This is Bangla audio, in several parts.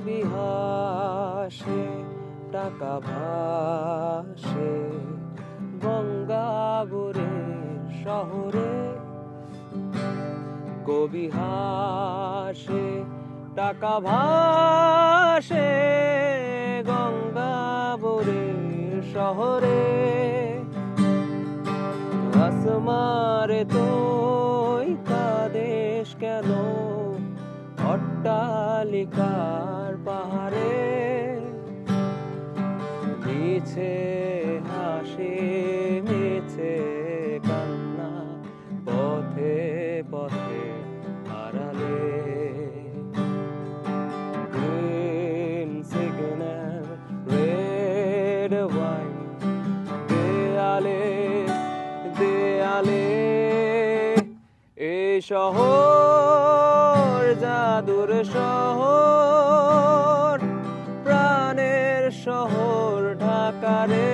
কবি হাসে টাকা ভাসে গঙ্গাবরের শহরে, কবি হাসে টাকা ভাসে গঙ্গাবরের শহরে। আসমারে তুই কাঁদেশ কেন অট্টালিকার পাহাড়ে, মিছে হাসি মিছে কান্না পথে পথে হারালে। গ্রিন সিগন্যাল রেড ওয়াইন দেয়ালে দেয়ালে, এই শহর জাদুর শহর প্রাণের শহর ঢাকা রে,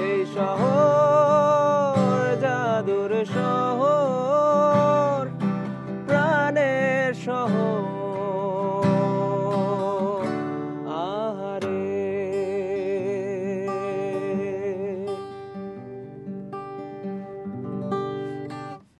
এই শহর জাদুর শহর।